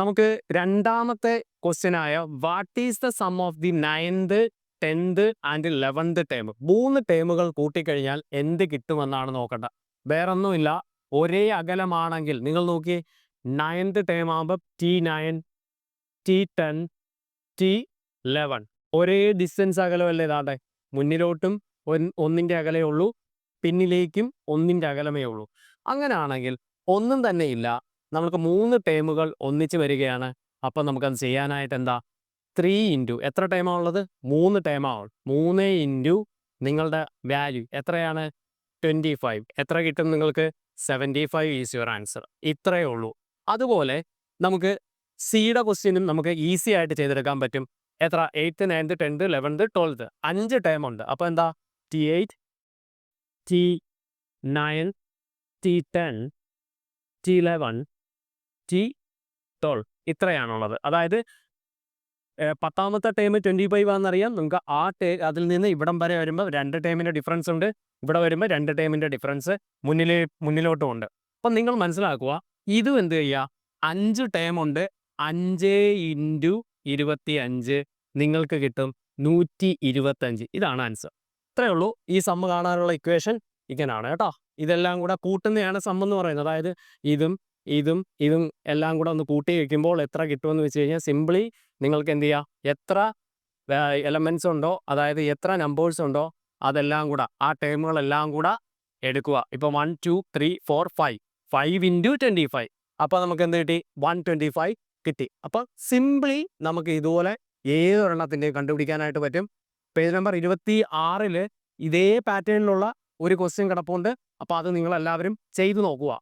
നമുക്ക് രണ്ടാമത്തെ ക്വസ്റ്റ്യൻ ആയ what is the sum of the 9th 10th and 11th term? 3 ടേമുകൾ കൂട്ടിക്കഴിഞ്ഞാൽ എന്ത് കിട്ടുമെന്നാണ് നോക്കേണ്ട. വേറൊന്നുമില്ല, ഒരേ അകലമാണെങ്കിൽ നിങ്ങൾ നോക്കിയേ, 9th ടേം ആകുമ്പോൾ T9 T10 T11 ഒരേ ഡിസ്റ്റൻസ് അകലമല്ലേ ഇതാട്ടെ. മുന്നിലോട്ടും ഒന്നിൻ്റെ അകലേ ഉള്ളൂ, പിന്നിലേക്കും ഒന്നിൻ്റെ അകലമേ ഉള്ളൂ. അങ്ങനെയാണെങ്കിൽ ഒന്നും തന്നെ ഇല്ല, നമുക്ക് 3 ടേമുകൾ ഒന്നിച്ച് വരികയാണ്. അപ്പം നമുക്കത് ചെയ്യാനായിട്ട് എന്താ, 3 ഇൻറ്റു എത്ര ടേമാണ് ഉള്ളത്? 3 ടേമാണ്. 3 ഇൻറ്റു നിങ്ങളുടെ വാല്യൂ എത്രയാണ്? 25. എത്ര കിട്ടും നിങ്ങൾക്ക്? 75 ഈസ് യുവർ ആൻസർ. ഇത്രയേ ഉള്ളൂ. അതുപോലെ നമുക്ക് സിയുടെ ക്വസ്റ്റ്യനും നമുക്ക് ഈസി ആയിട്ട് ചെയ്തെടുക്കാൻ പറ്റും. എത്ര? 8th 9th 10th 11th 12th 5 term ഉണ്ട്. അപ്പോൾ എന്താ, T8 T9 T10 T11 T12 ഇത്രയാണുള്ളത്. അതായത് 10ാമത്തെ ടേം 25 ആണെന്നറിയാം. നമുക്ക് അതിൽ നിന്ന് ഇവിടം വരെ വരുമ്പോൾ 2 ടേമിൻ്റെ ഡിഫറൻസ് ഉണ്ട്. ഇവിടെ വരുമ്പോൾ 2 ടേമിൻ്റെ ഡിഫറൻസ് മുന്നിലോട്ടും ഉണ്ട്. അപ്പം നിങ്ങൾ മനസ്സിലാക്കുക, ഇതും എന്ത് ചെയ്യുക, 5 ടേം ഉണ്ട്. 5 ഇൻറ്റു 25 നിങ്ങൾക്ക് കിട്ടും 125. ഇതാണ് ആൻസർ. ഇത്രയേ ഉള്ളൂ. ഈ സമ്മ് കാണാനുള്ള ഇക്വേഷൻ ഇങ്ങനെയാണ് കേട്ടോ. ഇതെല്ലാം കൂടെ കൂട്ടുന്നതാണ് സമ്മ് എന്ന് പറയുന്നത്. അതായത് ഇതും ഇതും എല്ലാം കൂടെ ഒന്ന് കൂട്ടി വയ്ക്കുമ്പോൾ എത്ര കിട്ടുമെന്ന് വെച്ച് കഴിഞ്ഞാൽ സിംപ്ലി നിങ്ങൾക്ക് എന്ത് ചെയ്യാം, എത്ര എലമെൻറ്റ്സ് ഉണ്ടോ, അതായത് എത്ര നമ്പേഴ്സ് ഉണ്ടോ അതെല്ലാം കൂടെ, ആ ടേമുകളെല്ലാം കൂടെ എടുക്കുക. ഇപ്പോൾ 1 2 3 4 5 ഇൻറ്റു 25. അപ്പോൾ നമുക്ക് എന്ത് കിട്ടി? 125 കിട്ടി. അപ്പോൾ സിംപ്ലി നമുക്ക് ഇതുപോലെ ഏതൊരെണ്ണത്തിൻ്റെയും കണ്ടുപിടിക്കാനായിട്ട് പറ്റും. പേജ് നമ്പർ 26 ഇതേ പാറ്റേണിലുള്ള ഒരു ക്വസ്റ്റ്യൻ കിടപ്പുണ്ട്. അപ്പോൾ അത് നിങ്ങളെല്ലാവരും ചെയ്തു നോക്കുക.